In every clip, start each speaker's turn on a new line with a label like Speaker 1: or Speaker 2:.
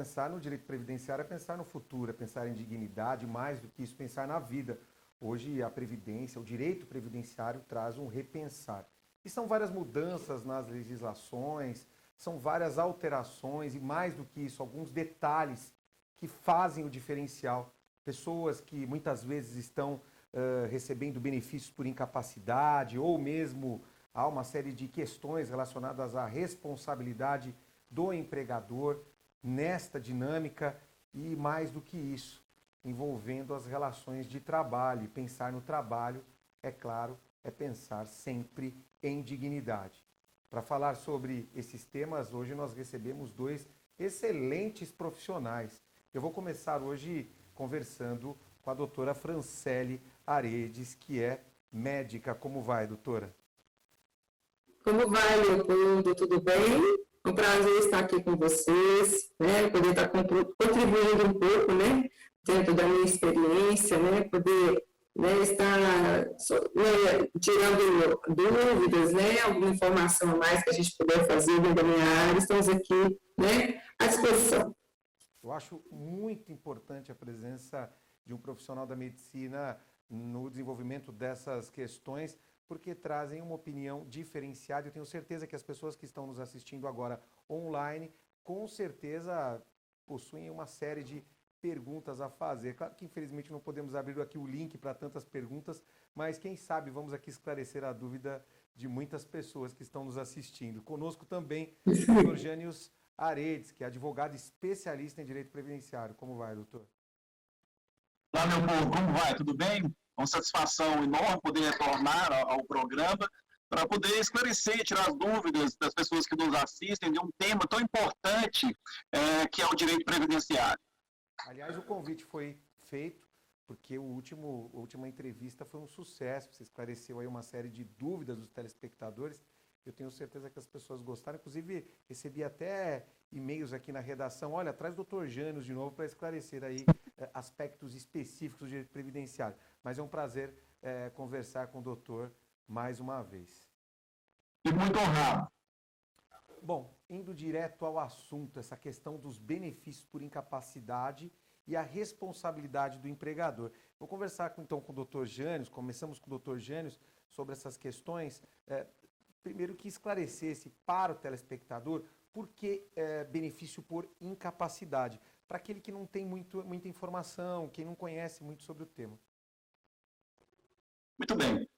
Speaker 1: pensar no direito previdenciário é pensar no futuro, é pensar em dignidade, mais do que isso, pensar na vida. Hoje a previdência, o direito previdenciário traz um repensar. E são várias mudanças nas legislações, são várias alterações e mais do que isso, alguns detalhes que fazem o diferencial. Pessoas que muitas vezes estão recebendo benefícios por incapacidade ou mesmo há uma série de questões relacionadas à responsabilidade do empregador nesta dinâmica e mais do que isso, envolvendo as relações de trabalho. E pensar no trabalho, é claro, é pensar sempre em dignidade. Para falar sobre esses temas, hoje nós recebemos dois excelentes profissionais. Eu vou começar hoje conversando com a doutora Franciele Aredes, que é médica. Como vai, doutora?
Speaker 2: Como vai, Leopoldo? Tudo bem? É um prazer estar aqui com vocês, né? Poder estar contribuindo um pouco, né? Dentro da minha experiência, né? Poder, né, estar tirando dúvidas, né? Alguma informação a mais que a gente puder fazer dentro da minha área. Estamos aqui, né? À disposição.
Speaker 1: Eu acho muito importante a presença de um profissional da medicina no desenvolvimento dessas questões, porque trazem uma opinião diferenciada. Eu tenho certeza que as pessoas que estão nos assistindo agora online, com certeza possuem uma série de perguntas a fazer. Claro que infelizmente não podemos abrir aqui o link para tantas perguntas, mas quem sabe vamos aqui esclarecer a dúvida de muitas pessoas que estão nos assistindo. Conosco também o Dr. Jânius Aredes, que é advogado especialista em direito previdenciário. Como vai, doutor?
Speaker 3: Olá, meu povo, como vai? Tudo bem? É uma satisfação enorme poder retornar ao programa para poder esclarecer e tirar as dúvidas das pessoas que nos assistem de um tema tão importante que é o direito previdenciário.
Speaker 1: Aliás, o convite foi feito porque a última entrevista foi um sucesso. Você esclareceu aí uma série de dúvidas dos telespectadores. Eu tenho certeza que as pessoas gostaram. Inclusive, recebi até e-mails aqui na redação. Olha, traz o Dr. Jânius de novo para esclarecer aí aspectos específicos do direito previdenciário. Mas é um prazer conversar com o doutor mais uma vez.
Speaker 3: Fico muito honrado.
Speaker 1: Bom, indo direto ao assunto, essa questão dos benefícios por incapacidade e a responsabilidade do empregador. Vou conversar então com o Dr. Jânius, começamos com o Dr. Jânius sobre essas questões. Primeiro que esclarecesse para o telespectador por que benefício por incapacidade, para aquele que não tem muita informação, quem não conhece muito sobre o tema.
Speaker 3: Muito bem.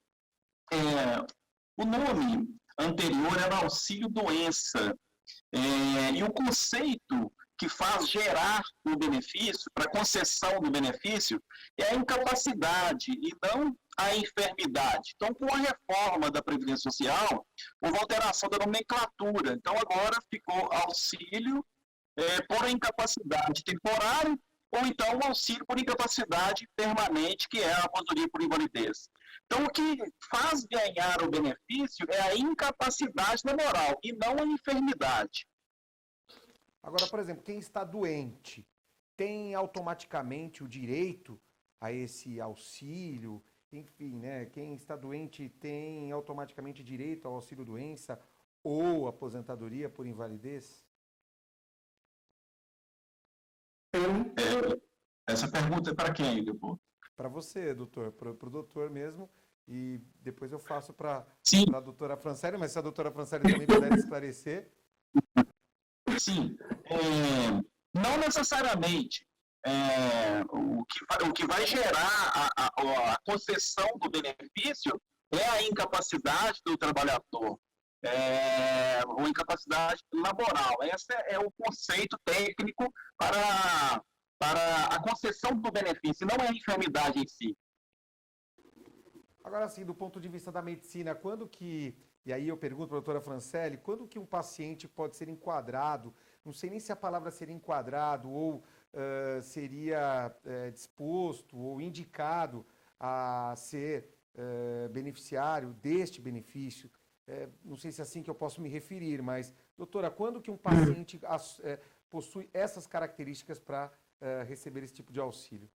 Speaker 3: O nome anterior era auxílio-doença, e o conceito que faz gerar o benefício, para concessão do benefício, é a incapacidade e não a enfermidade. Então, com a reforma da Previdência Social, houve alteração da nomenclatura. Então, agora ficou auxílio por incapacidade temporária ou então o auxílio por incapacidade permanente, que é a aposentadoria por invalidez. Então, o que faz ganhar o benefício é a incapacidade laboral e não a enfermidade.
Speaker 1: Agora, por exemplo, quem está doente tem automaticamente o direito a esse auxílio? Enfim, né? Quem está doente tem automaticamente direito ao auxílio-doença ou aposentadoria por invalidez?
Speaker 3: Essa pergunta é para quem, Leopoldo?
Speaker 1: Para você, doutor, para o doutor mesmo, e depois eu faço para a doutora Franciele, mas se a doutora Franciele também puder esclarecer.
Speaker 3: Sim, não necessariamente. O que vai gerar a concessão do benefício é a incapacidade do trabalhador, ou incapacidade laboral. Esse é o conceito técnico para a concessão do benefício, não é a enfermidade em si.
Speaker 1: Agora, assim, do ponto de vista da medicina, quando que, e aí eu pergunto para a doutora Franciele, quando que um paciente pode ser enquadrado, não sei nem se a palavra seria enquadrado ou seria disposto ou indicado a ser beneficiário deste benefício, não sei se é assim que eu posso me referir, mas, doutora, quando que um paciente possui essas características para receber esse tipo de auxílio?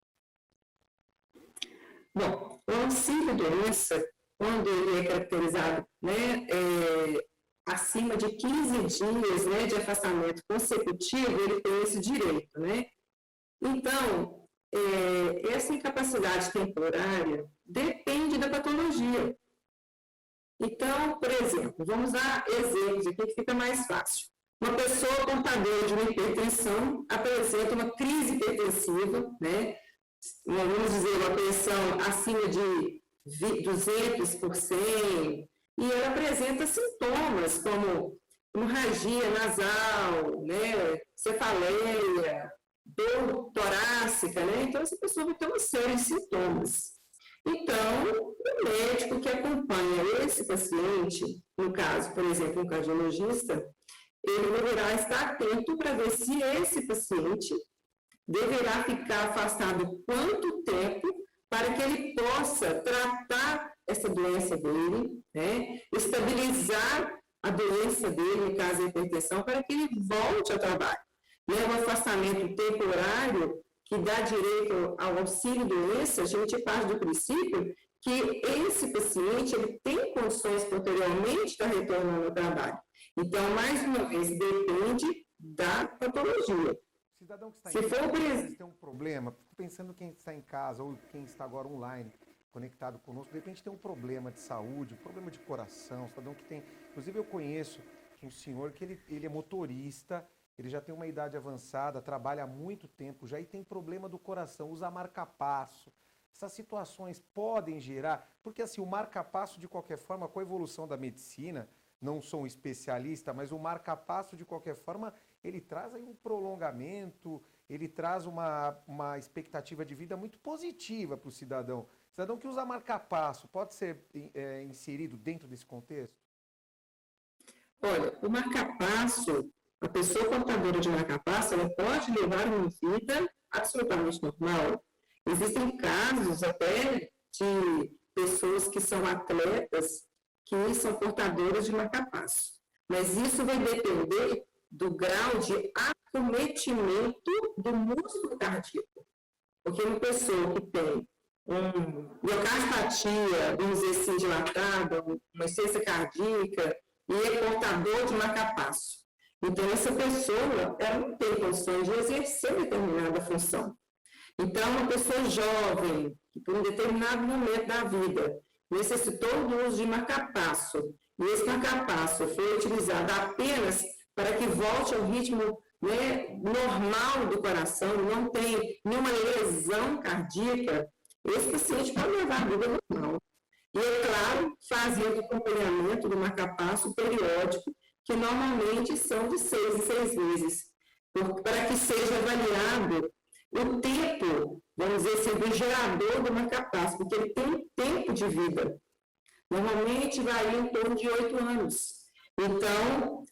Speaker 2: Bom, o auxílio-doença, quando ele é caracterizado, né, acima de 15 dias, né, de afastamento consecutivo, ele tem esse direito, né? Então, essa incapacidade temporária depende da patologia. Então, por exemplo, vamos dar exemplos aqui que fica mais fácil. Uma pessoa portadora de uma hipertensão apresenta uma crise hipertensiva, né? Vamos dizer, uma pressão acima de 200 por 100, e ela apresenta sintomas como hemorragia nasal, né? Cefaleia, dor torácica, né? Então, essa pessoa vai ter uma série de sintomas. Então, o médico que acompanha esse paciente, no caso, por exemplo, um cardiologista, ele deverá estar atento para ver se esse paciente deverá ficar afastado quanto tempo para que ele possa tratar essa doença dele, né? Estabilizar a doença dele, no caso da hipertensão, para que ele volte ao trabalho. O afastamento temporário que dá direito ao auxílio-doença, a gente parte do princípio que esse paciente ele tem condições posteriormente de estar retornando ao trabalho. Então, mais uma vez, depende da patologia.
Speaker 1: O cidadão que está em casa, às vezes tem um problema, fico pensando quem está em casa ou quem está agora online, conectado conosco, de repente tem um problema de saúde, um problema de coração, cidadão que tem... Inclusive eu conheço um senhor que ele é motorista, ele já tem uma idade avançada, trabalha há muito tempo já e tem problema do coração, usa marca-passo. Essas situações podem gerar... Porque assim, o marca-passo, de qualquer forma, com a evolução da medicina, não sou um especialista, mas o marca-passo, de qualquer forma, ele traz aí um prolongamento, ele traz uma expectativa de vida muito positiva para o cidadão. O cidadão que usa marca-passo pode ser inserido dentro desse contexto?
Speaker 2: Olha, o marca-passo, a pessoa portadora de marca-passo, ela pode levar uma vida absolutamente normal. Existem casos até de pessoas que são atletas que são portadoras de marca-passo. Mas isso vai depender do grau de acometimento do músculo cardíaco. Porque uma pessoa que tem miocardiopatia, vamos dizer assim, dilatada, uma insuficiência cardíaca, e é portador de marca-passo. Então, essa pessoa, ela não tem condições de exercer determinada função. Então, uma pessoa jovem, que por um determinado momento da vida necessitou do uso de marca-passo, e esse marca-passo foi utilizado apenas para que volte ao ritmo, né, normal do coração, não tem nenhuma lesão cardíaca, esse paciente pode levar a vida normal. E, é claro, fazendo acompanhamento do marca-passo periódico, que normalmente são de 6 em 6 meses, para que seja avaliado o tempo, vamos dizer assim, do gerador do marca-passo, porque ele tem um tempo de vida. Normalmente varia em torno de 8 anos. Então,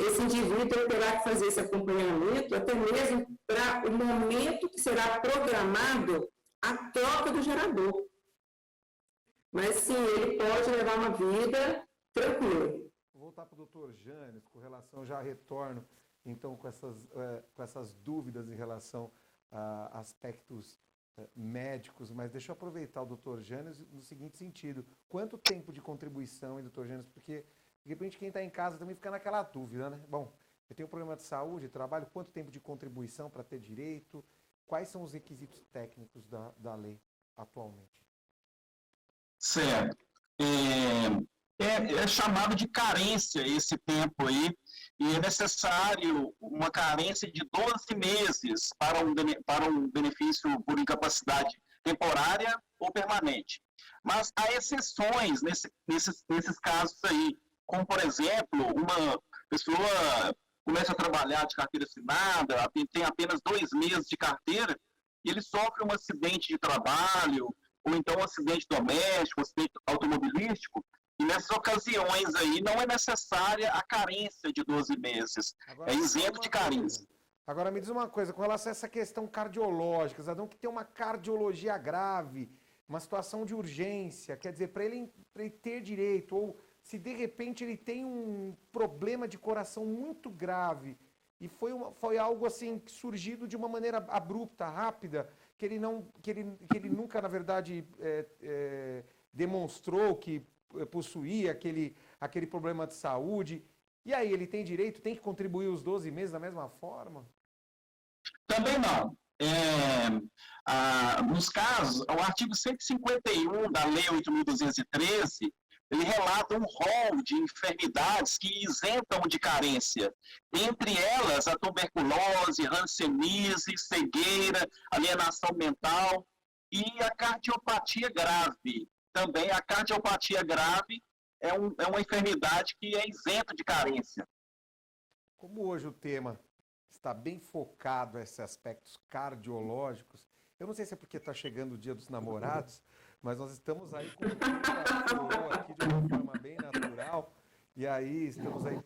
Speaker 2: esse indivíduo terá que fazer esse acompanhamento até mesmo para o momento que será programado a troca do gerador. Mas sim, ele pode levar uma vida tranquila.
Speaker 1: Vou voltar para o doutor Jânio, com relação, já retorno, então, com essas dúvidas em relação a aspectos médicos, mas deixa eu aproveitar o doutor Jânio no seguinte sentido. Quanto tempo de contribuição, hein, doutor Jânio? Porque, de repente, quem está em casa também fica naquela dúvida, né? Bom, eu tenho um problema de saúde, trabalho, quanto tempo de contribuição para ter direito? Quais são os requisitos técnicos da lei atualmente?
Speaker 3: Certo. É chamado de carência esse tempo aí, e é necessário uma carência de 12 meses para um benefício por incapacidade temporária ou permanente. Mas há exceções nesses casos aí, como, por exemplo, uma pessoa começa a trabalhar de carteira assinada, tem apenas 2 meses de carteira, e ele sofre um acidente de trabalho, ou então um acidente doméstico, um acidente automobilístico, e nessas ocasiões aí não é necessária a carência de 12 meses,
Speaker 1: Agora,
Speaker 3: é isento de carência.
Speaker 1: Agora me diz uma coisa, com relação a essa questão cardiológica, cidadão que tem uma cardiologia grave, uma situação de urgência, quer dizer, para ele ter direito, ou se de repente ele tem um problema de coração muito grave, e foi algo assim surgido de uma maneira abrupta, rápida, que ele nunca, na verdade, demonstrou que possuir aquele problema de saúde. E aí, ele tem direito, tem que contribuir os 12 meses da mesma forma?
Speaker 3: Também não. Nos casos, o artigo 151 da Lei 8.213, ele relata um rol de enfermidades que isentam de carência. Entre elas, a tuberculose, hanseníase, cegueira, alienação mental e a cardiopatia grave. Também a cardiopatia grave é uma enfermidade que é isenta de carência.
Speaker 1: Como hoje o tema está bem focado a esses aspectos cardiológicos, eu não sei se é porque está chegando o Dia dos Namorados, mas nós estamos aí com o falou aqui de uma forma bem natural, e aí estamos aí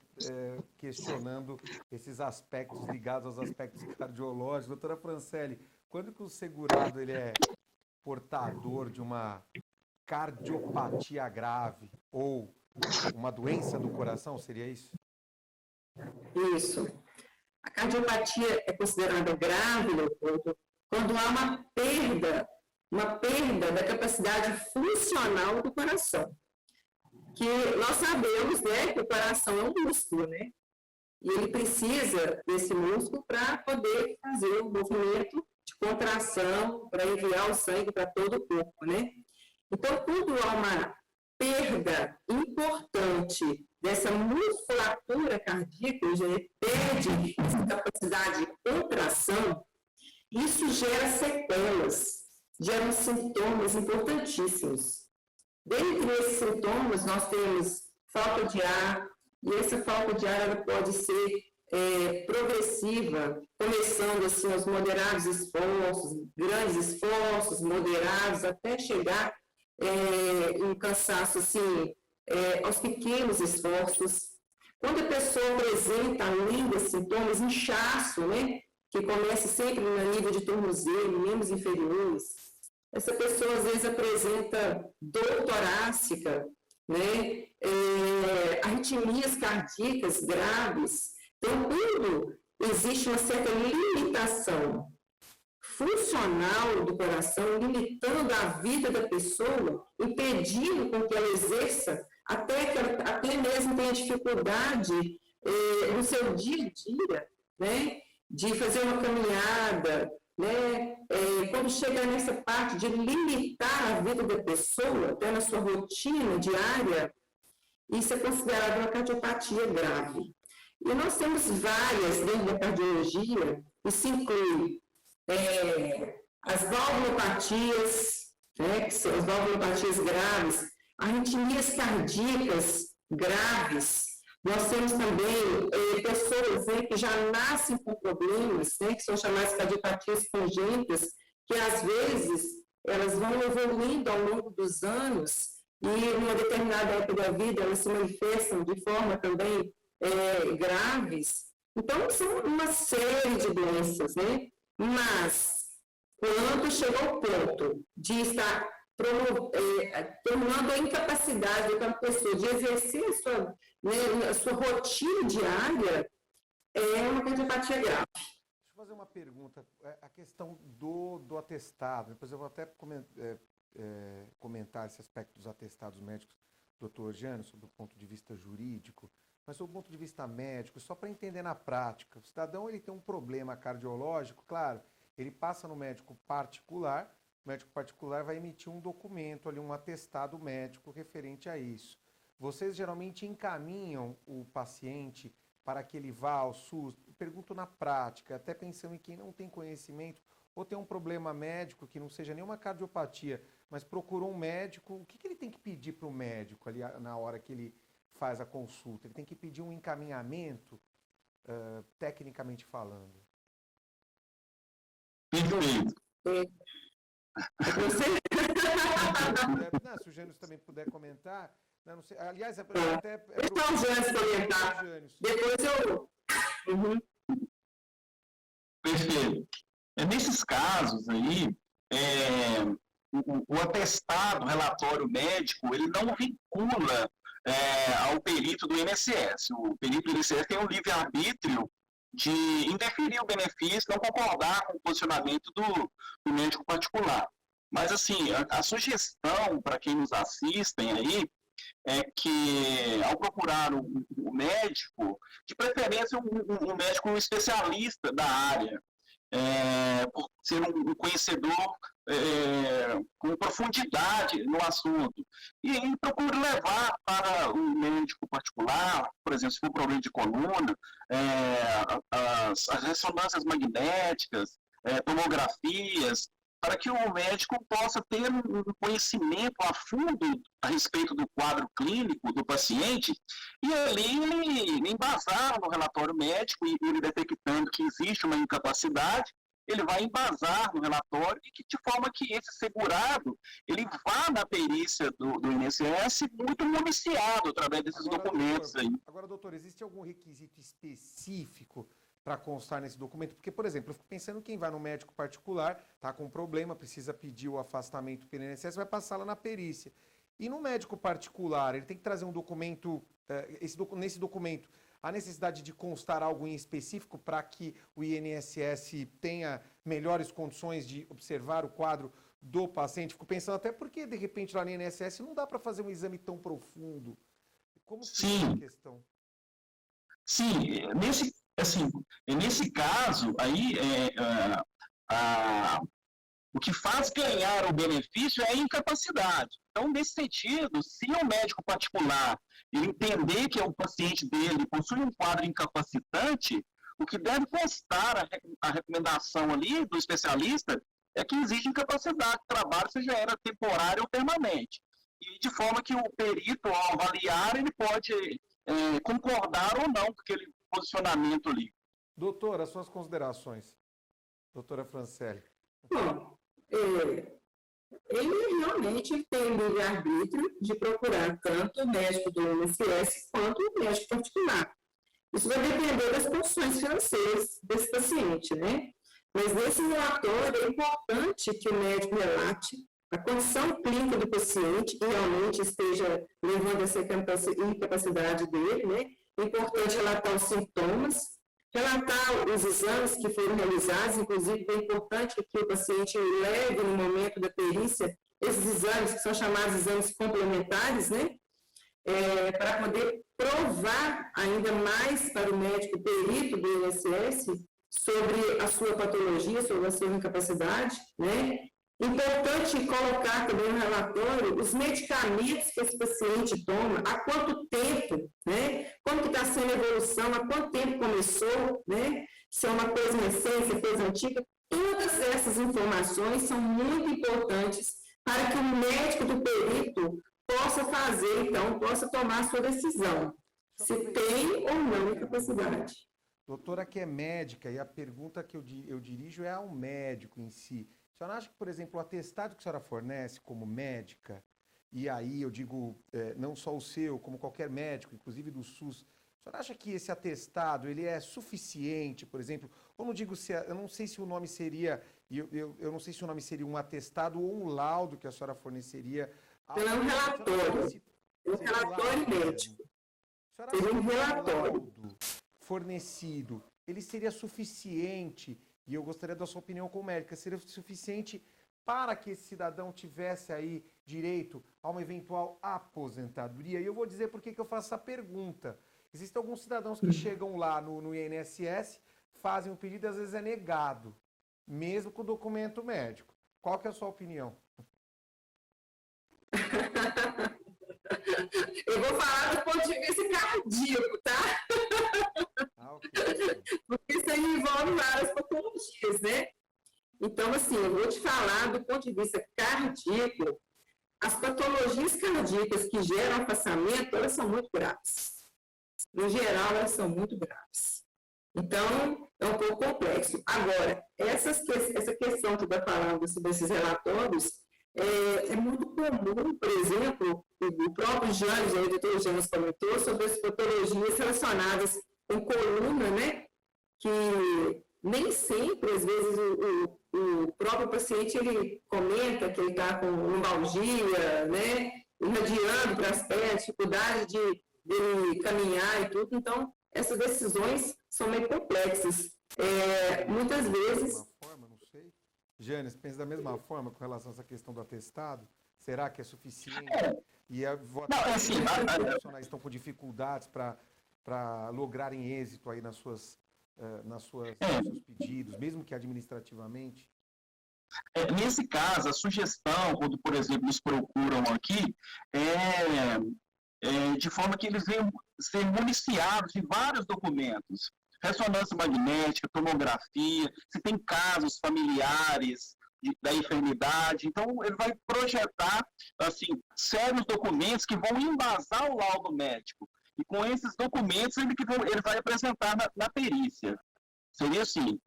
Speaker 1: questionando esses aspectos ligados aos aspectos cardiológicos. Doutora Francelli, quando que o segurado ele é portador de uma cardiopatia grave ou uma doença do coração, seria isso?
Speaker 2: Isso. A cardiopatia é considerada grave, Leopoldo, quando há uma perda da capacidade funcional do coração. Que nós sabemos, né, que o coração é um músculo, né? E ele precisa desse músculo para poder fazer o movimento de contração, para enviar o sangue para todo o corpo, né? Então, quando há uma perda importante dessa musculatura cardíaca, ele perde essa capacidade de contração, isso gera sequelas, gera sintomas importantíssimos. Dentre esses sintomas, nós temos falta de ar, e essa falta de ar ela pode ser progressiva, começando assim aos moderados esforços, grandes esforços, moderados, até chegar em cansaço assim, aos pequenos esforços. Quando a pessoa apresenta, além desses sintomas, inchaço, né, que começa sempre no nível de tornozelo, membros inferiores, essa pessoa às vezes apresenta dor torácica, né, arritmias cardíacas graves. Então, quando existe uma certa limitação funcional do coração, limitando a vida da pessoa, impedindo com que ela exerça, até que ela até mesmo tenha dificuldade no seu dia a dia, né, de fazer uma caminhada, né, quando chega nessa parte de limitar a vida da pessoa, até na sua rotina diária, isso é considerado uma cardiopatia grave. E nós temos várias dentro da cardiologia, isso inclui as valvulopatias, né, que são as valvulopatias graves, arritmias cardíacas graves. Nós temos também pessoas, né, que já nascem com problemas, né, que são chamadas cardiopatias congênitas, que às vezes elas vão evoluindo ao longo dos anos e em uma determinada época da vida elas se manifestam de forma também graves. Então, são uma série de doenças, né? Mas, quando chega ao ponto de estar tornando a incapacidade daquela pessoa de exercer a sua rotina diária, é uma cardiopatia grave.
Speaker 1: Deixa eu fazer uma pergunta. A questão do atestado, depois eu vou até comentar esse aspecto dos atestados médicos, doutor Jânio, sob o ponto de vista jurídico, mas sob o ponto de vista médico, só para entender na prática. O cidadão ele tem um problema cardiológico, claro, ele passa no médico particular, o médico particular vai emitir um documento ali, um atestado médico referente a isso. Vocês geralmente encaminham o paciente para que ele vá ao SUS? Pergunto na prática, até pensando em quem não tem conhecimento ou tem um problema médico que não seja nenhuma cardiopatia, mas procurou um médico, o que ele tem que pedir para o médico ali na hora que ele faz a consulta? Ele tem que pedir um encaminhamento, tecnicamente falando.
Speaker 3: Perfeito.
Speaker 1: Se o Jânio também puder comentar, não sei, aliás, até
Speaker 2: Então, o Jânio comentar. Depois eu... Uhum.
Speaker 3: Perfeito. Nesses casos aí, o atestado, relatório médico, ele não vincula ao perito do INSS. O perito do INSS tem o livre-arbítrio de interferir o benefício, não concordar com o posicionamento do médico particular. Mas, assim, a sugestão para quem nos assistem aí é que, ao procurar o médico, de preferência um médico especialista da área, por ser um conhecedor com profundidade no assunto. E procure levar para o médico particular, por exemplo, se for problema de coluna, as ressonâncias magnéticas, tomografias, para que o médico possa ter um conhecimento a fundo a respeito do quadro clínico do paciente e ali ele embasar no relatório médico e ele detectando que existe uma incapacidade, ele vai embasar no relatório e de forma que esse segurado ele vá na perícia do INSS muito municiado através desses documentos aí.
Speaker 1: Agora, doutor, existe algum requisito específico para constar nesse documento? Porque, por exemplo, eu fico pensando quem vai no médico particular, está com um problema, precisa pedir o afastamento pelo INSS, vai passar lá na perícia. E no médico particular, ele tem que trazer um documento, nesse documento, a necessidade de constar algo em específico para que o INSS tenha melhores condições de observar o quadro do paciente? Fico pensando até porque, de repente, lá no INSS não dá para fazer um exame tão profundo. Como que é a questão?
Speaker 3: Sim, nesse caso, aí, o que faz ganhar o benefício é a incapacidade. Então, nesse sentido, se o médico particular ele entender que o paciente dele possui um quadro incapacitante, o que deve constar a recomendação ali do especialista é que existe incapacidade de trabalho, seja ela temporária ou permanente. E de forma que o perito, ao avaliar, ele pode concordar ou não com aquele posicionamento ali.
Speaker 1: Doutora, as suas considerações. Doutora Franciele.
Speaker 2: Bom, ele realmente tem o livre-arbítrio de procurar tanto o médico do INSS quanto o médico particular. Isso vai depender das condições financeiras desse paciente, né? Mas nesse relatório é importante que o médico relate a condição clínica do paciente e realmente esteja levando essa incapacidade dele, né? É importante relatar os sintomas, relatar os exames que foram realizados, inclusive é importante que o paciente leve no momento da perícia esses exames, que são chamados exames complementares, né? Para poder provar ainda mais para o médico perito do INSS sobre a sua patologia, sobre a sua incapacidade, né? Importante colocar também no relatório os medicamentos que esse paciente toma, há quanto tempo, né? Como que está sendo a evolução, há quanto tempo começou, né? Se é uma coisa recente, se é coisa antiga. Todas essas informações são muito importantes para que o médico do perito possa fazer, então, possa tomar a sua decisão, se tem ou não incapacidade.
Speaker 1: Doutora que é médica, e a pergunta que eu dirijo é ao médico em si. A senhora acha que, por exemplo, o atestado que a senhora fornece como médica, e aí eu digo não só o seu, como qualquer médico, inclusive do SUS, a senhora acha que esse atestado ele é suficiente, por exemplo? Ou não digo se, eu não sei se o nome seria, eu não sei se o nome seria um atestado ou um laudo que a senhora forneceria.
Speaker 2: É um relatório. Um relatório médico.
Speaker 1: Seria um relatório fornecido. Ele seria suficiente, e eu gostaria da sua opinião como médica, seria suficiente para que esse cidadão tivesse aí direito a uma eventual aposentadoria? E eu vou dizer por que eu faço essa pergunta. Existem alguns cidadãos que chegam lá no INSS, fazem um pedido e às vezes é negado, mesmo com documento médico. Qual que é a sua opinião?
Speaker 2: Eu vou falar do ponto de vista cardíaco, tá?
Speaker 1: Ok.
Speaker 2: Porque isso aí envolve várias patologias, né? Então, assim, eu vou te falar do ponto de vista cardíaco. As patologias cardíacas que geram afastamento, elas são muito graves. No geral, elas são muito graves. Então, é um pouco complexo. Agora, essa questão que eu estou falando sobre esses relatórios, é muito comum, por exemplo, o próprio Janes, o doutor Janes comentou sobre as patologias relacionadas com coluna, né? Que nem sempre, às vezes, o próprio paciente ele comenta que ele está com lombalgia, né? Irradiando para as pernas, dificuldade de caminhar e tudo. Então, essas decisões são meio complexas. Muitas vezes...
Speaker 1: Jânice, pensa da mesma forma com relação a essa questão do atestado? Será que é suficiente? E
Speaker 3: Não, é assim,
Speaker 1: os profissionais estão com dificuldades para lograrem êxito aí nos seus pedidos, mesmo que administrativamente?
Speaker 3: Nesse caso, a sugestão, quando, por exemplo, nos procuram aqui, de forma que eles venham ser municiados de vários documentos. Ressonância magnética, tomografia, se tem casos familiares da enfermidade. Então, ele vai projetar, assim, sérios documentos que vão embasar o laudo médico. E com esses documentos, ele vai apresentar na perícia. Seria assim,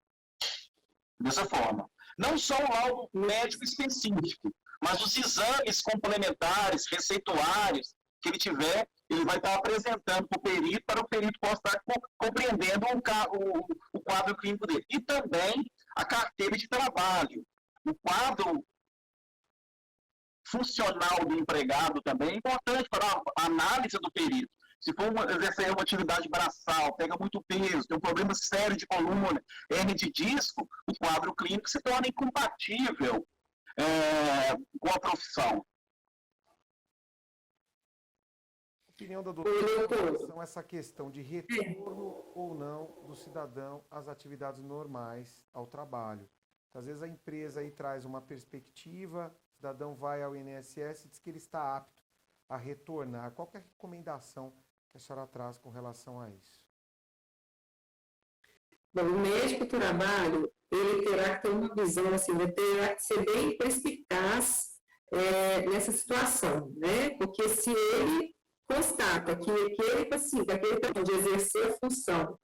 Speaker 3: dessa forma. Não só o laudo médico específico, mas os exames complementares, receituários, que ele tiver, ele vai estar apresentando para o perito possa estar compreendendo o quadro clínico dele. E também a carteira de trabalho. O quadro funcional do empregado também é importante para a análise do perito. Se for exercer uma atividade braçal, pega muito peso, tem um problema sério de coluna, hernia de disco, o quadro clínico se torna incompatível com a profissão.
Speaker 1: Opinião da doutora com relação a essa questão de retorno ou não do cidadão às atividades normais ao trabalho. Às vezes a empresa aí traz uma perspectiva, o cidadão vai ao INSS e diz que ele está apto a retornar. Qual que é a recomendação que a senhora traz com relação a isso?
Speaker 2: Bom, o médico do trabalho, ele terá que ter uma visão, assim, ele terá que ser bem perspicaz nessa situação, né? Porque se ele constata que aquele paciente, aquele de exercer a função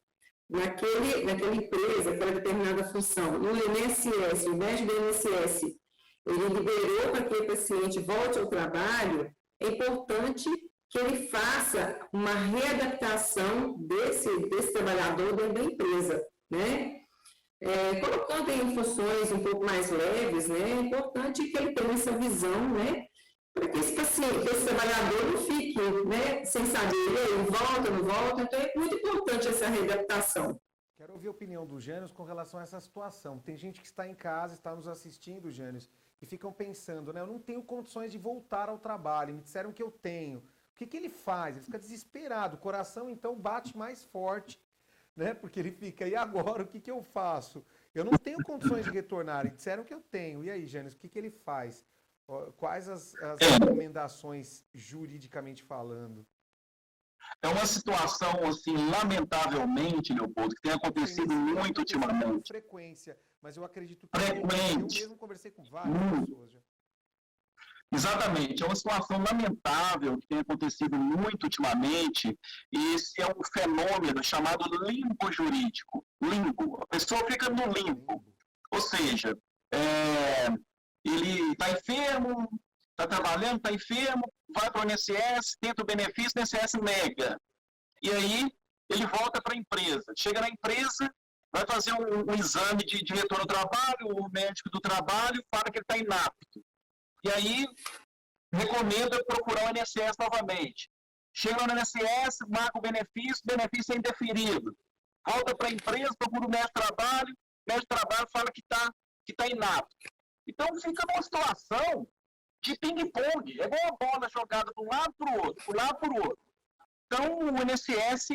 Speaker 2: naquela empresa, aquela determinada função, no INSS, o médico do INSS, ele liberou para que aquele paciente volte ao trabalho, é importante que ele faça uma readaptação desse trabalhador dentro da empresa, né? Colocando em funções um pouco mais leves, né? É importante que ele tenha essa visão, né? Para que esse paciente, esse trabalhador não fique, né, sem saber, volta, não volta. Então, é muito importante essa readaptação.
Speaker 1: Quero ouvir a opinião do Jânio com relação a essa situação. Tem gente que está em casa, está nos assistindo, Jânio, e ficam pensando, né? Eu não tenho condições de voltar ao trabalho, me disseram que eu tenho. O que ele faz? Ele fica desesperado, o coração então bate mais forte, né? Porque ele fica, e agora, o que eu faço? Eu não tenho condições de retornar, e disseram que eu tenho. E aí, Jânio, o que ele faz? Quais as recomendações juridicamente falando?
Speaker 3: É uma situação, assim, lamentavelmente, Leopoldo, que tem acontecido muito ultimamente.
Speaker 1: Com frequência, mas eu acredito que
Speaker 3: frequente.
Speaker 1: Eu mesmo conversei com várias pessoas já.
Speaker 3: Exatamente, é uma situação lamentável que tem acontecido muito ultimamente, e esse é um fenômeno chamado limbo jurídico. Limbo, a pessoa fica no limbo, ou seja, ele está enfermo, está trabalhando, está enfermo, vai para o INSS, tenta o benefício, o INSS nega. E aí ele volta para a empresa. Chega na empresa, vai fazer um exame de retorno ao trabalho, o médico do trabalho fala que ele está inapto. E aí recomenda procurar o INSS novamente. Chega no INSS, marca o benefício é indeferido. Volta para a empresa, procura o médico de trabalho fala que está inapto. Então fica numa situação de ping-pong, é igual uma bola jogada de um lado para o outro, Então o INSS,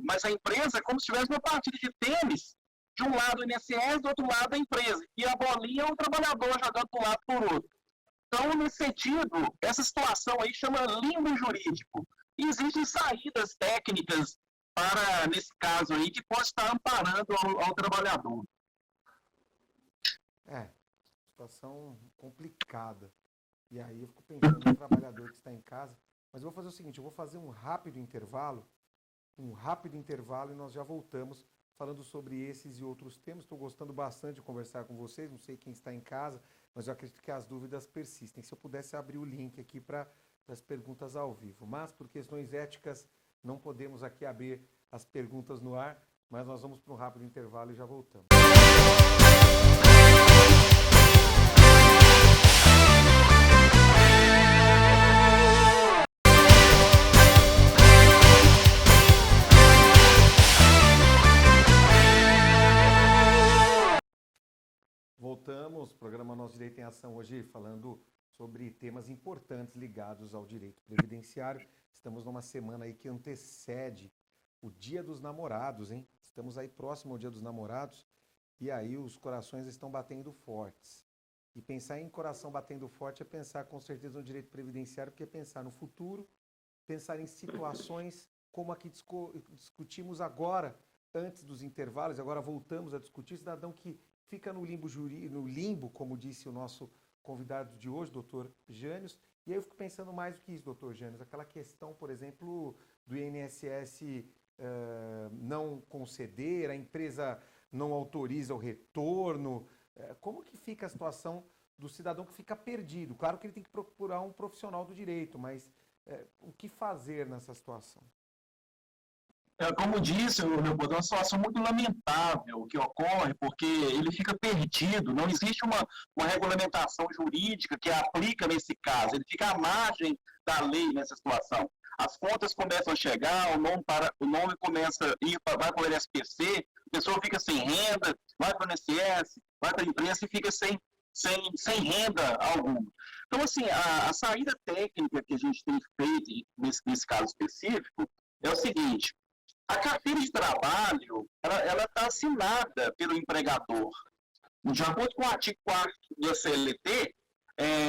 Speaker 3: mas a empresa é como se tivesse uma partida de tênis, de um lado o INSS, do outro lado a empresa, e a bolinha é o trabalhador jogando de um lado para o outro. Então, nesse sentido, essa situação aí chama limbo jurídico. E existem saídas técnicas para, nesse caso aí, que pode estar amparando ao trabalhador.
Speaker 1: Situação complicada. E aí eu fico pensando no trabalhador que está em casa. Mas eu vou fazer o seguinte, eu vou fazer um rápido intervalo e nós já voltamos falando sobre esses e outros temas. Estou gostando bastante de conversar com vocês, não sei quem está em casa, mas eu acredito que as dúvidas persistem. Se eu pudesse abrir o link aqui para as perguntas ao vivo. Mas, por questões éticas, não podemos aqui abrir as perguntas no ar, mas nós vamos para um rápido intervalo e já voltamos. Voltamos, programa Nosso Direito em Ação hoje falando sobre temas importantes ligados ao direito previdenciário. Estamos numa semana aí que antecede o Dia dos Namorados, hein? Estamos aí próximo ao Dia dos Namorados e aí os corações estão batendo fortes. E pensar em coração batendo forte é pensar com certeza no direito previdenciário, porque é pensar no futuro, pensar em situações como a que discutimos agora, antes dos intervalos, agora voltamos a discutir, cidadão que fica no limbo, como disse o nosso convidado de hoje, doutor Jânios, e aí eu fico pensando mais do que isso, doutor Jânios, aquela questão, por exemplo, do INSS não conceder, a empresa não autoriza o retorno, como que fica a situação do cidadão que fica perdido? Claro que ele tem que procurar um profissional do direito, mas o que fazer nessa situação?
Speaker 3: Como disse, Leopoldo, é uma situação muito lamentável que ocorre, porque ele fica perdido, não existe uma regulamentação jurídica que aplica nesse caso, ele fica à margem da lei nessa situação. As contas começam a chegar, o nome começa a ir, vai para o LSPC, a pessoa fica sem renda, vai para o INSS, vai para a imprensa e fica sem renda alguma. Então, assim, a saída técnica que a gente tem feito nesse caso específico é o seguinte: a carteira de trabalho, ela está assinada pelo empregador. De acordo com o artigo 4º da CLT,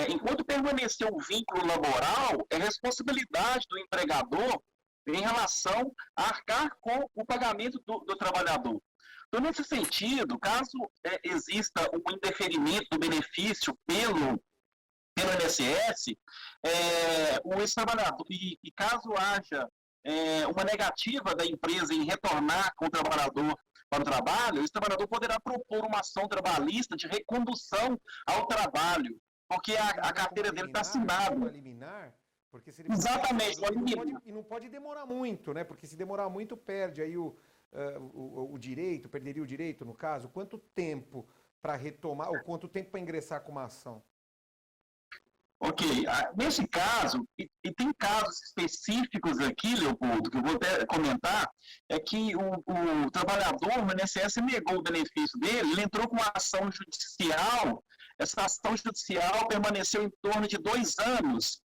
Speaker 3: enquanto permanecer o vínculo laboral, é responsabilidade do empregador em relação a arcar com o pagamento do trabalhador. Então, nesse sentido, caso exista um indeferimento do benefício pelo INSS, o ex-trabalhador, e caso haja uma negativa da empresa em retornar com o trabalhador para o trabalho, esse trabalhador poderá propor uma ação trabalhista de recondução ao trabalho, porque a carteira dele está assinada.
Speaker 1: Porque se ele
Speaker 3: Exatamente.
Speaker 1: E não pode demorar muito, né? Porque se demorar muito, perde aí o direito, perderia o direito, no caso. Quanto tempo para retomar, ou quanto tempo para ingressar com uma ação?
Speaker 3: Ok, nesse caso, e tem casos específicos aqui, Leopoldo, que eu vou até comentar, é que o trabalhador no INSS negou o benefício dele, ele entrou com uma ação judicial, essa ação judicial permaneceu em torno de 2 anos,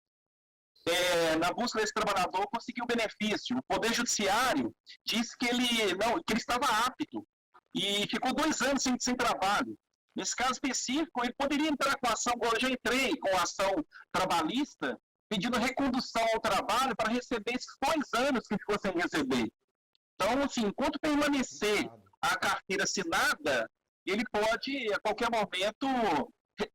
Speaker 3: na busca desse trabalhador conseguiu o benefício. O Poder Judiciário disse que ele estava apto, e ficou 2 anos sem trabalho. Nesse caso específico, ele poderia entrar com ação, eu já entrei com ação trabalhista, pedindo recondução ao trabalho para receber esses 2 anos que ficou sem receber. Então, assim, enquanto permanecer a carteira assinada, ele pode, a qualquer momento,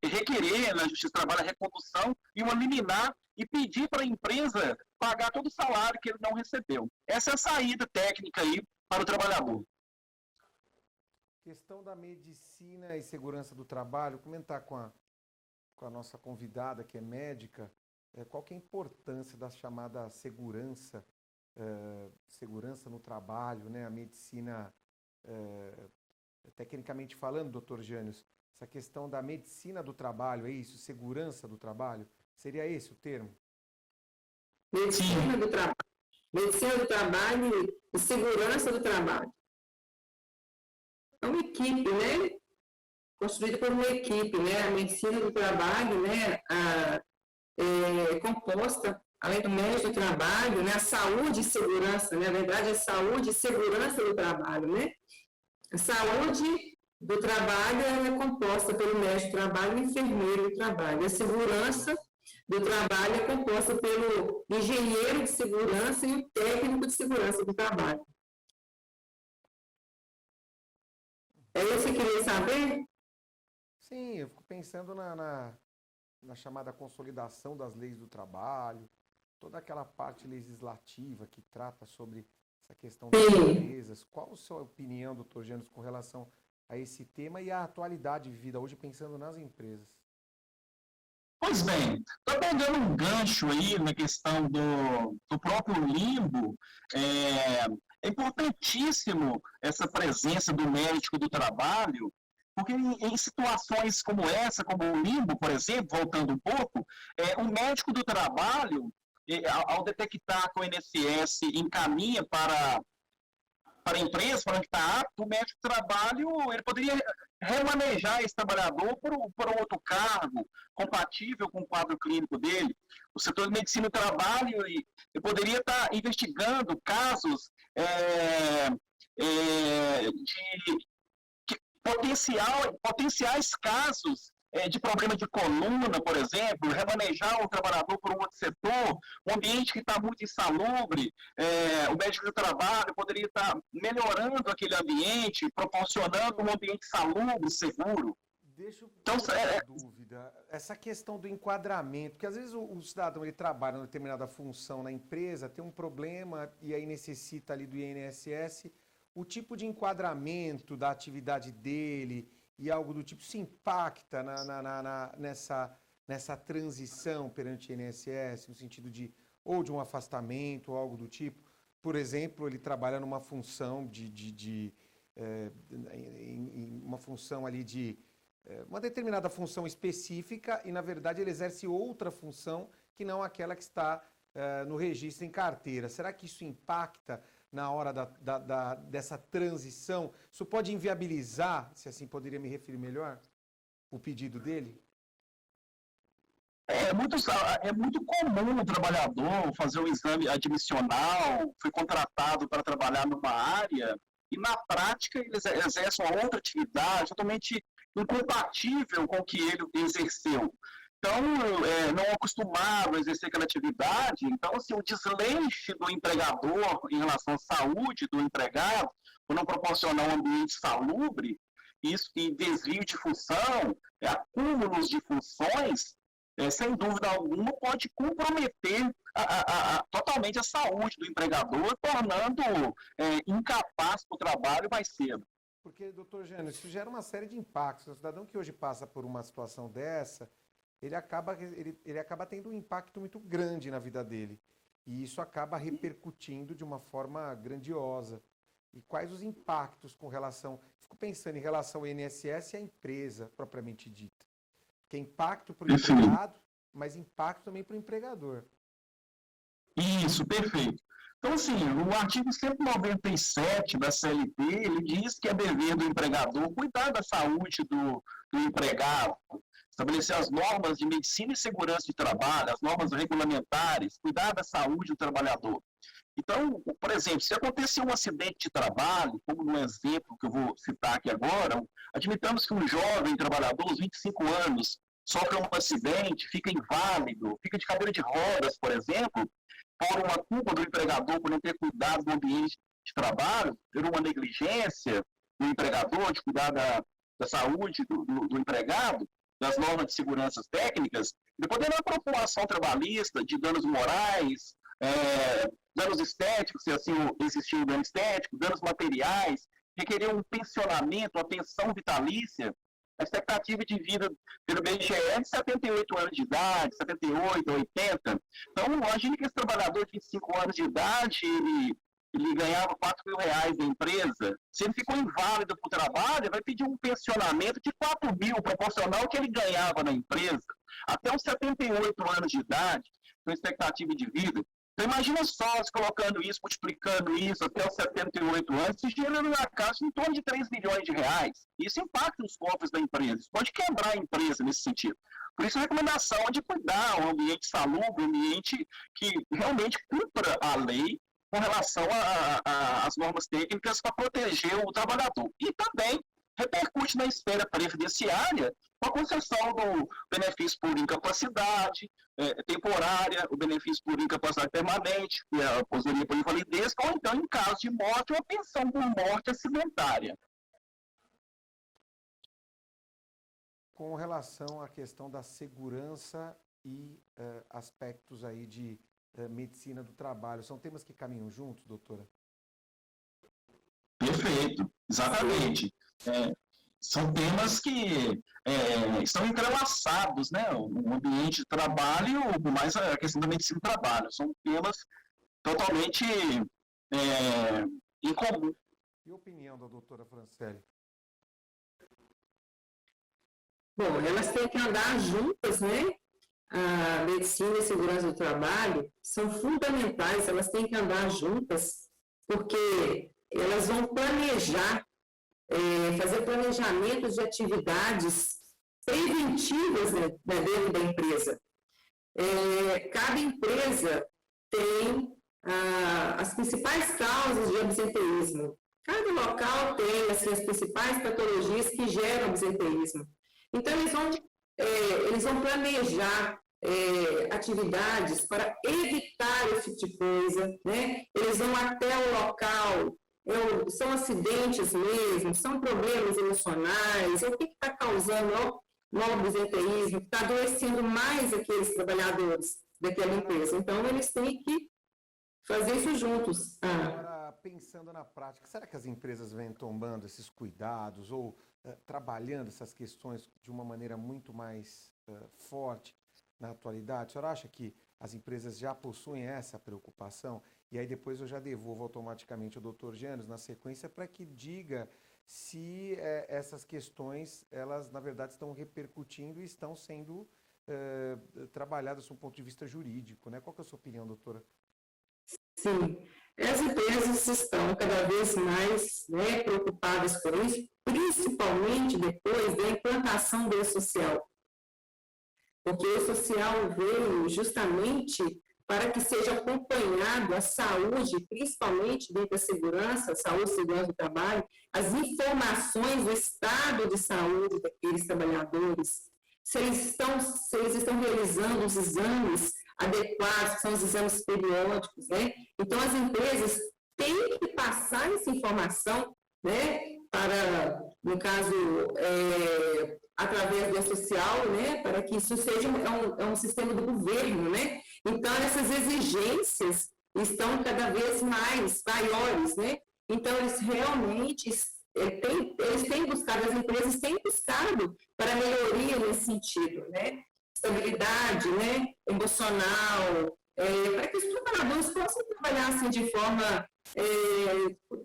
Speaker 3: requerer na Justiça do Trabalho a recondução e uma liminar e pedir para a empresa pagar todo o salário que ele não recebeu. Essa é a saída técnica aí para o trabalhador.
Speaker 1: Questão da medicina e segurança do trabalho, comentar com a nossa convidada, que é médica, qual que é a importância da chamada segurança no trabalho, né? A medicina, tecnicamente falando, doutor Jânios, essa questão da medicina do trabalho, é isso? Segurança do trabalho? Seria esse o termo?
Speaker 2: Medicina do trabalho e segurança do trabalho. É uma equipe, né? Construída por uma equipe, né? A medicina do trabalho, né? É composta, além do médico do trabalho, né? A saúde e segurança, né? Na verdade, é saúde e segurança do trabalho, né? A saúde do trabalho é composta pelo médico do trabalho e enfermeiro do trabalho. A segurança do trabalho é composta pelo engenheiro de segurança e o técnico de segurança do trabalho. É isso que você queria saber?
Speaker 1: Sim, eu fico pensando na chamada consolidação das leis do trabalho, toda aquela parte legislativa que trata sobre essa questão das empresas. Qual a sua opinião, doutor Jânios, com relação a esse tema e a atualidade vivida hoje pensando nas empresas?
Speaker 3: Pois bem, estou pegando um gancho aí na questão do próprio limbo. É importantíssimo essa presença do médico do trabalho, porque em situações como essa, como o limbo, por exemplo, voltando um pouco, o médico do trabalho, ao detectar que o INSS encaminha para para a empresa, para onde está apto, o médico do trabalho ele poderia remanejar esse trabalhador por um outro cargo, compatível com o quadro clínico dele. O setor de medicina do trabalho ele poderia estar investigando casos de potenciais casos de problema de coluna, por exemplo, remanejar o trabalhador por um outro setor, um ambiente que está muito insalubre, o médico do trabalho poderia estar melhorando aquele ambiente, proporcionando um ambiente salubre, seguro.
Speaker 1: Deixa eu ter uma dúvida. Essa questão do enquadramento, porque às vezes o cidadão ele trabalha em uma determinada função na empresa, tem um problema e aí necessita ali do INSS, o tipo de enquadramento da atividade dele e algo do tipo se impacta nessa transição perante o INSS, no sentido de ou de um afastamento ou algo do tipo. Por exemplo, ele trabalha numa função uma função ali de uma determinada função específica e, na verdade, ele exerce outra função que não aquela que está no registro em carteira. Será que isso impacta na hora dessa transição? Isso pode inviabilizar, se assim poderia me referir melhor, o pedido dele?
Speaker 3: É muito comum o trabalhador fazer um exame admissional, foi contratado para trabalhar numa área e, na prática, ele exerce uma outra atividade totalmente incompatível com o que ele exerceu. Então, não acostumado a exercer aquela atividade, então, assim, o desleixo do empregador em relação à saúde do empregado, por não proporcionar um ambiente salubre, isso e desvio de função, acúmulos de funções, sem dúvida alguma, pode comprometer totalmente a saúde do empregador, tornando incapaz para o trabalho mais cedo.
Speaker 1: Porque, doutor Jânio, isso gera uma série de impactos. O cidadão que hoje passa por uma situação dessa, ele acaba tendo um impacto muito grande na vida dele. E isso acaba repercutindo de uma forma grandiosa. E quais os impactos com relação... Fico pensando em relação ao INSS e à empresa propriamente dita. Que é impacto para o empregado, mas impacto também para o empregador.
Speaker 3: Isso, perfeito. Então, assim, o artigo 197 da CLT, ele diz que é dever do empregador cuidar da saúde do empregado, estabelecer as normas de medicina e segurança de trabalho, as normas regulamentares, cuidar da saúde do trabalhador. Então, por exemplo, se acontecer um acidente de trabalho, como no exemplo que eu vou citar aqui agora, admitamos que um jovem trabalhador, aos 25 anos, sofre um acidente, fica inválido, fica de cadeira de rodas, por exemplo, por uma culpa do empregador por não ter cuidado do ambiente de trabalho, por uma negligência do empregador de cuidar da saúde do empregado, das normas de segurança técnicas, ele poderá propor ação trabalhista de danos morais, danos estéticos, se assim existir um dano estético, danos materiais, requerer um pensionamento, uma pensão vitalícia. A expectativa de vida pelo BGE é de 78 anos de idade, 78, 80. Então, imagine que esse trabalhador de 25 anos de idade, ele ganhava R$4.000 da empresa. Se ele ficou inválido para o trabalho, ele vai pedir um pensionamento de R$4.000, proporcional ao que ele ganhava na empresa. Até os 78 anos de idade, com expectativa de vida. Então, imagina só, se colocando isso, multiplicando isso até os 78 anos, se gerando na caixa em torno de R$3 milhões. Isso impacta os cofres da empresa, isso pode quebrar a empresa nesse sentido. Por isso, a recomendação é de cuidar um ambiente salubre, um ambiente que realmente cumpra a lei com relação às normas técnicas para proteger o trabalhador. E também repercute na esfera previdenciária com a concessão do benefício por incapacidade temporária, o benefício por incapacidade permanente, a aposentadoria por invalidez, ou então, em caso de morte, uma pensão por morte acidentária.
Speaker 1: Com relação à questão da segurança e aspectos aí de medicina do trabalho, são temas que caminham juntos, doutora?
Speaker 3: Perfeito, exatamente. São temas que estão entrelaçados, né? O ambiente de trabalho, mais a questão da medicina do trabalho. São temas totalmente em comum.
Speaker 1: E a opinião da doutora Franciele?
Speaker 2: Bom, elas têm que andar juntas, né? A medicina e a segurança do trabalho são fundamentais, elas têm que andar juntas, porque elas vão planejar, fazer planejamentos de atividades preventivas, né, dentro da empresa. Cada empresa tem as principais causas de absenteísmo. Cada local tem assim, as principais patologias que geram absenteísmo. Então, eles vão planejar atividades para evitar esse tipo de coisa, né? Eles vão até o local, são acidentes mesmo, são problemas emocionais, o que está causando o absenteísmo, que está adoecendo mais aqueles trabalhadores daquela empresa. Então, eles têm que fazer isso juntos.
Speaker 1: Agora, pensando na prática, será que as empresas vêm tomando esses cuidados ou trabalhando essas questões de uma maneira muito mais forte na atualidade? A senhora acha que as empresas já possuem essa preocupação? E aí depois eu já devolvo automaticamente ao Dr. Janos na sequência para que diga se essas questões, elas na verdade estão repercutindo e estão sendo trabalhadas do ponto de vista jurídico, né? Qual que é a sua opinião, doutora?
Speaker 2: Sim, as empresas estão cada vez mais, né, preocupadas com isso, principalmente depois da implantação do E-Social. Porque o E-Social veio justamente para que seja acompanhado a saúde, principalmente dentro da segurança, saúde e segurança do trabalho, as informações do estado de saúde daqueles trabalhadores, se eles estão realizando os exames adequados, que são os exames periódicos, né? Então, as empresas têm que passar essa informação, né, para, no caso, através do E-Social, né, para que isso seja um sistema do governo, né? Então, essas exigências estão cada vez mais maiores, né? Então, eles realmente têm buscado, as empresas têm buscado para melhoria nesse sentido, né? Estabilidade, né, emocional, para que os trabalhadores possam trabalhar assim, de forma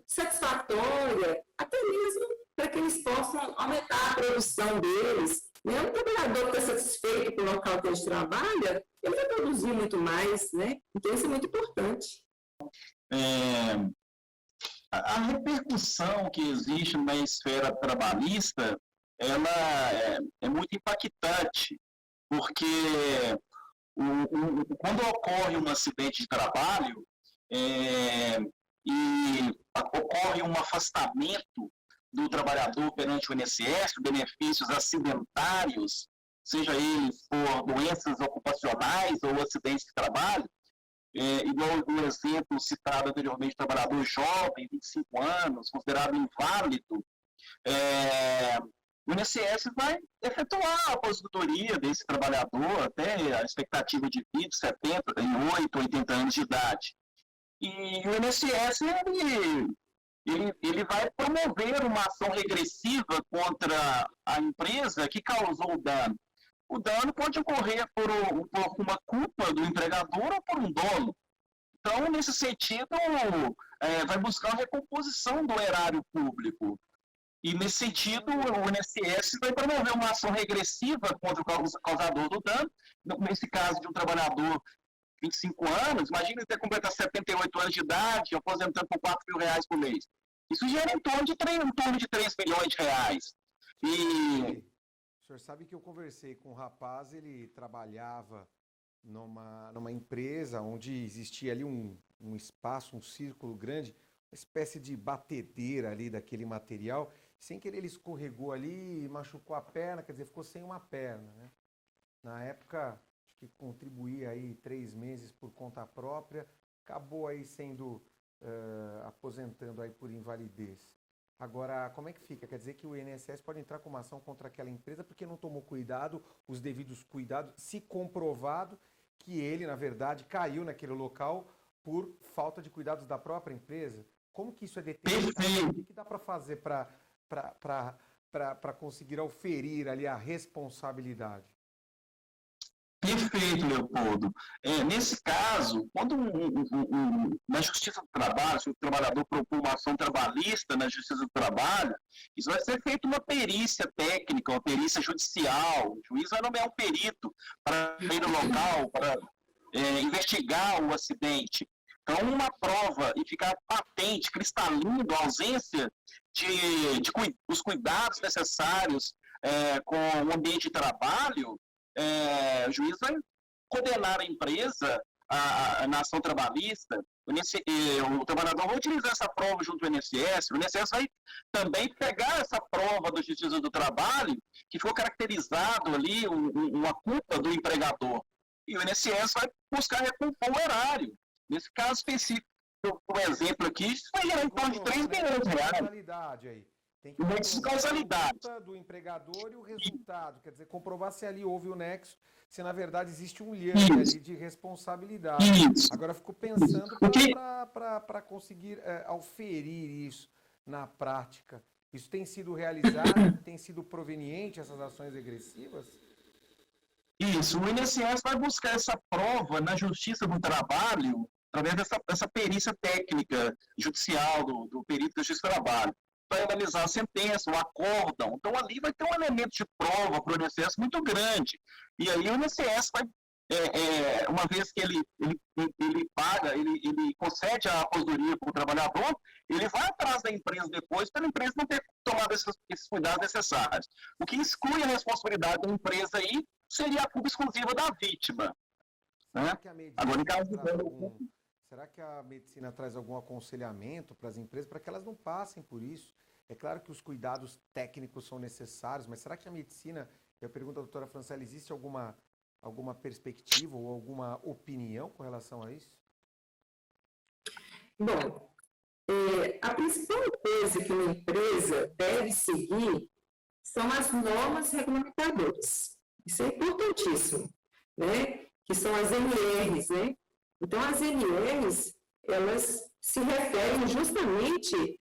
Speaker 2: satisfatória, até mesmo para que eles possam aumentar a produção deles. Né? Um trabalhador que está satisfeito com o local que ele trabalha, ele vai produzir muito mais, né? Então isso é muito importante.
Speaker 3: A repercussão que existe na esfera trabalhista, ela é muito impactante, porque quando ocorre um acidente de trabalho e ocorre um afastamento do trabalhador perante o INSS, benefícios acidentários, seja eles por doenças ocupacionais ou acidentes de trabalho, igual o exemplo citado anteriormente, trabalhador jovem, 25 anos, considerado inválido, o INSS vai efetuar a aposentadoria desse trabalhador até a expectativa de vida, 70, 8, 80 anos de idade. E o INSS, ele vai promover uma ação regressiva contra a empresa que causou o dano. O dano pode ocorrer por uma culpa do empregador ou por um dolo. Então, nesse sentido, vai buscar a recomposição do erário público. E, nesse sentido, o INSS vai promover uma ação regressiva contra o causador do dano. Nesse caso de um trabalhador de 25 anos, imagina ele ter completado 78 anos de idade, aposentando por R$4.000 por mês. Isso gera em torno de 3 milhões de reais.
Speaker 1: O senhor sabe que eu conversei com um rapaz, ele trabalhava numa empresa onde existia ali um espaço, um círculo grande, uma espécie de batedeira ali daquele material. Sem querer ele escorregou ali, machucou a perna, quer dizer, ficou sem uma perna, né? Na época, acho que contribuía aí 3 meses por conta própria, acabou aí sendo aposentando aí por invalidez. Agora, como é que fica? Quer dizer que o INSS pode entrar com uma ação contra aquela empresa porque não tomou cuidado, os devidos cuidados, se comprovado que ele, na verdade, caiu naquele local por falta de cuidados da própria empresa? Como que isso é determinado? O que dá para fazer para conseguir auferir ali a responsabilidade?
Speaker 3: Perfeito, Leopoldo. Nesse caso, quando na Justiça do Trabalho, se o trabalhador propor uma ação trabalhista na Justiça do Trabalho, isso vai ser feita uma perícia técnica, uma perícia judicial. O juiz vai nomear um perito para ir no local, para investigar o acidente. Então, uma prova e ficar patente, cristalino, a ausência os cuidados necessários com o ambiente de trabalho, o juiz vai condenar a empresa na ação trabalhista. O trabalhador vai utilizar essa prova junto ao INSS, o INSS vai também pegar essa prova da Justiça do Trabalho, que ficou caracterizado ali uma culpa do empregador, e o INSS vai buscar recompor o erário. Nesse caso específico, por exemplo aqui, isso vai gerar em torno de R$3 milhões.
Speaker 1: Aí. Tem que
Speaker 3: causalidade
Speaker 1: do empregador e o resultado, quer dizer, comprovar se ali houve o nexo, se na verdade existe um link ali de responsabilidade.
Speaker 3: Isso.
Speaker 1: Agora eu fico pensando para conseguir auferir isso na prática. Isso tem sido realizado, tem sido proveniente essas ações regressivas?
Speaker 3: Isso, o INSS vai buscar essa prova na Justiça do Trabalho através dessa perícia técnica judicial do perito da Justiça do Trabalho, para analisar a sentença, o acórdão. Então, ali vai ter um elemento de prova para o INSS muito grande. E aí o INSS vai, uma vez que ele paga, ele concede a aposentadoria para o trabalhador, ele vai atrás da empresa depois, para a empresa não ter tomado esses cuidados necessários. O que exclui a responsabilidade da empresa aí seria a culpa exclusiva da vítima. Né?
Speaker 1: Será que a medicina traz algum aconselhamento para as empresas para que elas não passem por isso? É claro que os cuidados técnicos são necessários, mas será que a medicina, eu pergunto à doutora Franciele, existe alguma perspectiva ou alguma opinião com relação a isso?
Speaker 2: Bom, a principal coisa que uma empresa deve seguir são as normas regulamentadoras. Isso é importantíssimo, né? Que são as NRs, né? Então, as NRs, elas se referem justamente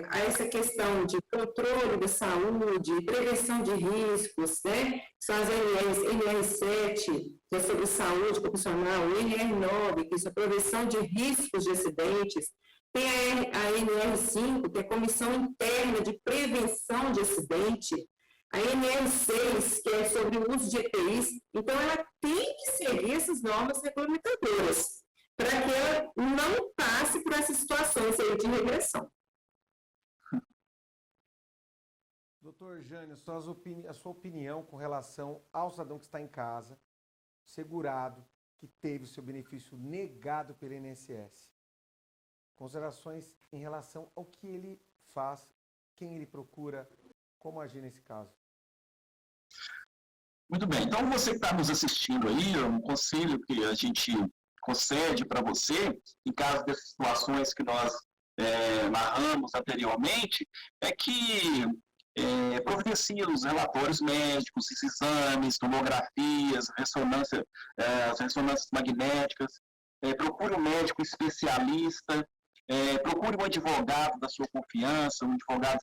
Speaker 2: a essa questão de controle da saúde, prevenção de riscos, né? São as NRs, NR7, que é sobre saúde ocupacional, NR9, que é sobre prevenção de riscos de acidentes, tem a NR5, que é a Comissão Interna de Prevenção de Acidente, a NR6, que é sobre o uso de EPIs. Então, ela tem que seguir essas normas regulamentadoras, para que ela não passe por essas situações aí de regressão.
Speaker 1: Doutor Jânio, a sua opinião com relação ao cidadão que está em casa, segurado, que teve o seu benefício negado pelo INSS. Considerações em relação ao que ele faz, quem ele procura, como agir nesse caso?
Speaker 3: Muito bem. Então, você que está nos assistindo aí, um conselho que a gente concede para você, em caso dessas situações que nós narramos anteriormente, é que providencie os relatórios médicos, os exames, tomografias, as ressonâncias magnéticas, procure um médico especialista, procure um advogado da sua confiança, um advogado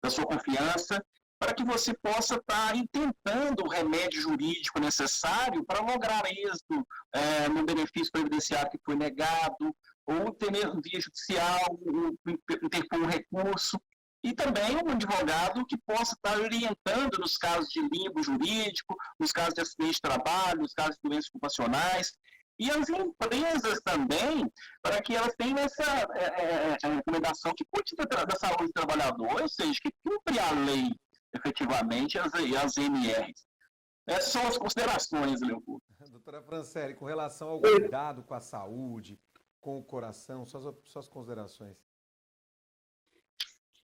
Speaker 3: da sua confiança, para que você possa estar intentando o remédio jurídico necessário para lograr êxito no benefício previdenciário que foi negado, ou ter mesmo via judicial, interpor um recurso, e também um advogado que possa estar orientando nos casos de limbo jurídico, nos casos de acidente de trabalho, nos casos de doenças ocupacionais, e as empresas também, para que elas tenham essa recomendação que cuide da saúde do trabalhador, ou seja, que cumpre a lei, efetivamente, as NRs. Essas são as considerações, Leopoldo.
Speaker 1: Doutora Franciele, com relação ao cuidado com a saúde, com o coração, suas considerações.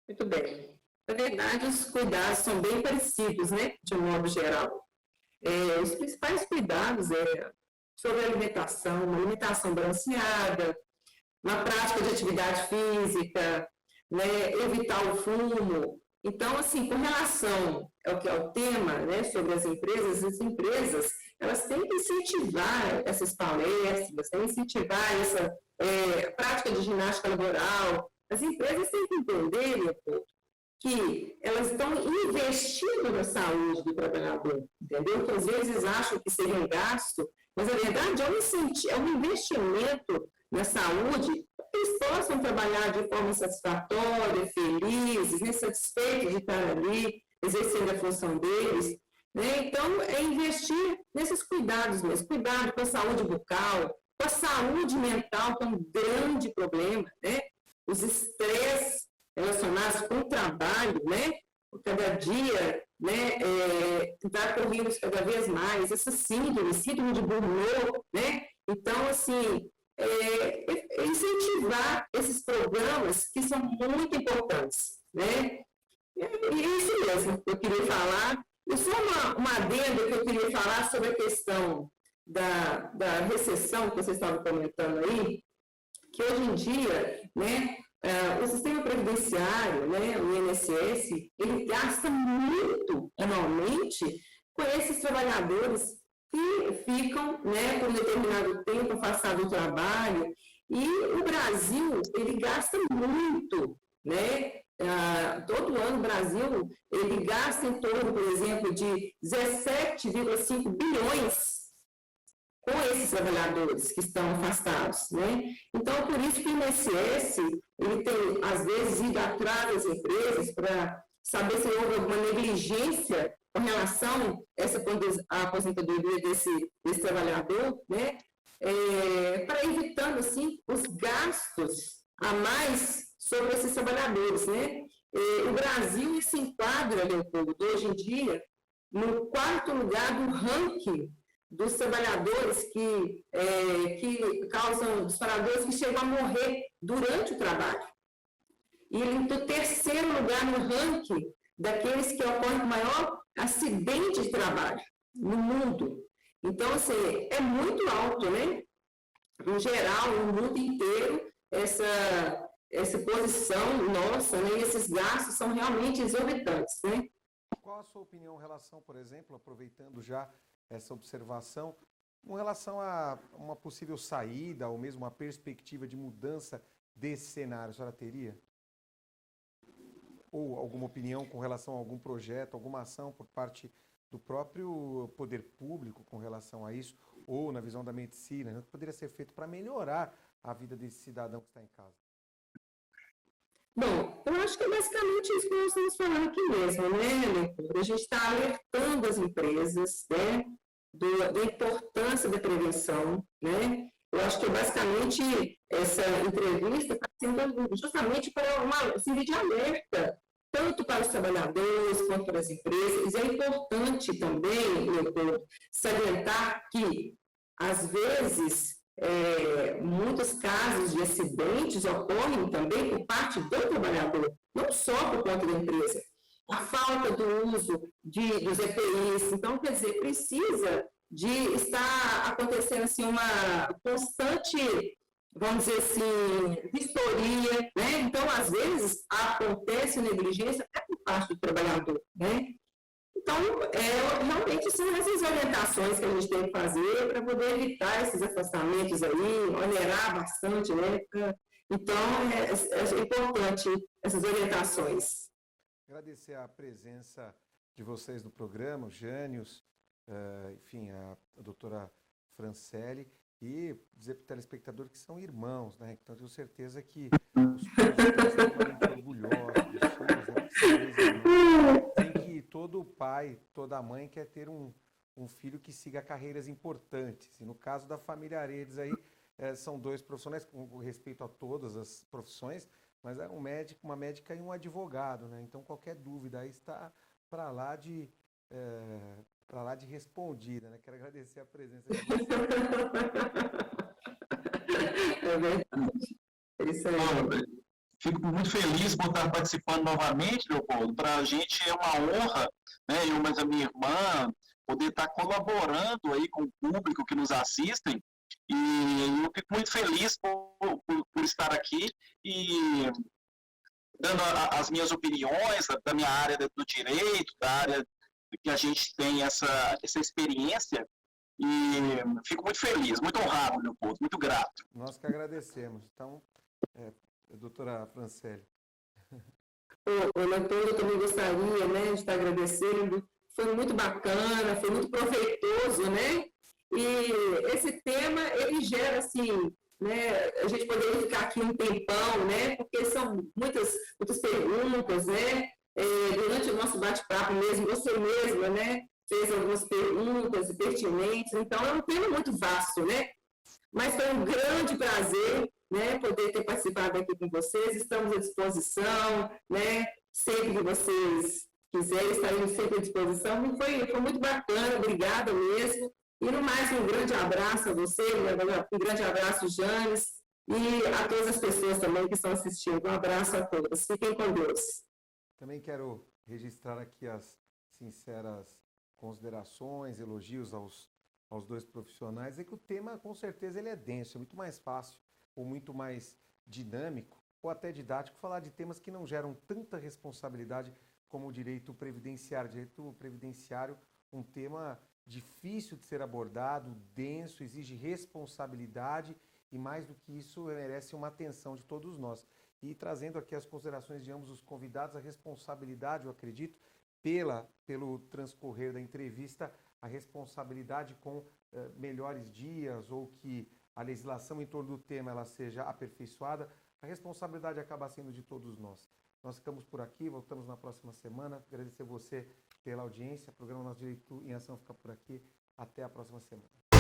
Speaker 2: Muito bem. Na verdade, os cuidados são bem parecidos, né, de um modo geral. Os principais cuidados sobre a alimentação, uma alimentação balanceada, uma prática de atividade física, né, evitar o fumo. Então, assim, com relação ao que é o tema, né, sobre as empresas, elas têm que incentivar essas palestras, têm que incentivar essa prática de ginástica laboral. As empresas têm que entender, Leopoldo, que elas estão investindo na saúde do trabalhador, entendeu? Que às vezes acham que seria um gasto, mas na verdade é um investimento na saúde, para que eles possam trabalhar de forma satisfatória, felizes, né, satisfeitos de estar ali, exercendo a função deles. Né? Então, é investir nesses cuidados mesmo, cuidado com a saúde bucal, a saúde mental, que é um grande problema, né? Os estresses relacionados com o trabalho, né? Cada dia, né, está correndo cada vez mais, essa síndrome de burnout, né? Então, assim, incentivar esses programas que são muito importantes, né? E isso mesmo que eu queria falar. E só uma adenda que eu queria falar sobre a questão da recessão que vocês estavam comentando aí, que hoje em dia, né, o sistema previdenciário, né, o INSS, ele gasta muito anualmente com esses trabalhadores que ficam, né, por um determinado tempo afastados do trabalho. E o Brasil, ele gasta muito, né? Todo ano o Brasil, ele gasta em torno, por exemplo, de 17,5 bilhões com esses trabalhadores que estão afastados, né? Então, por isso que o INSS, ele tem, às vezes, ido atrás das empresas para saber se houve alguma negligência com relação a essa aposentadoria desse trabalhador, né? Para evitando, assim, os gastos a mais sobre esses trabalhadores, né? O Brasil se enquadra, Leopoldo, hoje em dia, no 4º lugar do ranking dos trabalhadores que causam, dos trabalhadores que chegam a morrer durante o trabalho. E no 3º lugar no ranking daqueles que ocorrem com maior acidente de trabalho no mundo. Então, assim, é muito alto, né? Em geral, no mundo inteiro, essa posição nossa, né? E esses gastos são realmente exorbitantes, né?
Speaker 1: Qual a sua opinião em relação, por exemplo, aproveitando já essa observação, com relação a uma possível saída ou mesmo uma perspectiva de mudança desse cenário, a senhora teria? Ou alguma opinião com relação a algum projeto, alguma ação por parte do próprio poder público com relação a isso, ou na visão da medicina, né, que poderia ser feito para melhorar a vida desse cidadão que está em casa?
Speaker 2: Bom, eu acho que é basicamente isso que nós estamos falando aqui mesmo, né, Leopoldo? A gente está alertando as empresas, né, da importância da prevenção, né? Eu acho que basicamente essa entrevista está sendo justamente para uma série de alerta, tanto para os trabalhadores quanto para as empresas. E é importante também, Leopoldo, salientar que, às vezes, muitos casos de acidentes ocorrem também por parte do trabalhador, não só por conta da empresa. A falta do uso dos EPIs, então, quer dizer, precisa de estar acontecendo assim, uma constante, vamos dizer assim, vistoria, né? Então, às vezes, acontece negligência até por parte do trabalhador, né? Então, realmente são essas orientações que a gente tem que fazer para poder evitar esses afastamentos aí, onerar bastante, né? Então, é importante essas orientações.
Speaker 1: Agradecer a presença de vocês no programa, o Jânios, enfim, a doutora Franciele, e dizer para o telespectador que são irmãos, né? Então, tenho certeza que os pais estão extremamente orgulhosos dos filhos, né? Que são dois irmãos. Tem que todo pai, toda mãe quer ter um filho que siga carreiras importantes. E no caso da família Aredes aí, são dois profissionais, com respeito a todas as profissões, mas é um médico, uma médica e um advogado, né? Então, qualquer dúvida aí está para lá de respondida, né? Quero agradecer a presença de vocês.
Speaker 2: É verdade. Isso aí.
Speaker 3: Fico muito feliz por estar participando novamente, Leopoldo. Para a gente é uma honra, né? Eu, mas a minha irmã, poder estar colaborando aí com o público que nos assistem. E eu fico muito feliz por estar aqui e dando as minhas opiniões da minha área do direito, da área que a gente tem essa experiência, e fico muito feliz, muito honrado, Leopoldo, muito grato.
Speaker 1: Nós que agradecemos. Então, doutora Franciele.
Speaker 2: Leopoldo, eu também gostaria, né, de estar agradecendo. Foi muito bacana, foi muito proveitoso, né? E esse tema, ele gera, assim, né, a gente poderia ficar aqui um tempão, né, porque são muitas perguntas, né, durante o nosso bate-papo mesmo, você mesma, né, fez algumas perguntas pertinentes, então é um tema muito vasto, né, Mas foi um grande prazer, né, poder ter participado aqui com vocês. Estamos à disposição, né? Sempre que vocês quiserem, estaremos sempre à disposição. E foi muito bacana, obrigada mesmo. E no mais, um grande abraço a você, um grande abraço, Janes, e a todas as pessoas também que estão assistindo. Um abraço a todos. Fiquem com Deus.
Speaker 1: Também quero registrar aqui as sinceras considerações, elogios aos dois profissionais. É que o tema, com certeza, ele é denso, é muito mais fácil ou muito mais dinâmico ou até didático falar de temas que não geram tanta responsabilidade como o direito previdenciário. Direito previdenciário, um tema difícil de ser abordado, denso, exige responsabilidade e, mais do que isso, merece uma atenção de todos nós. E trazendo aqui as considerações de ambos os convidados, a responsabilidade, eu acredito, pelo transcorrer da entrevista, a responsabilidade com melhores dias ou que a legislação em torno do tema ela seja aperfeiçoada, a responsabilidade acaba sendo de todos nós. Nós ficamos por aqui, voltamos na próxima semana. Agradecer você pela audiência. O programa Nosso Direito em Ação fica por aqui. Até a próxima semana.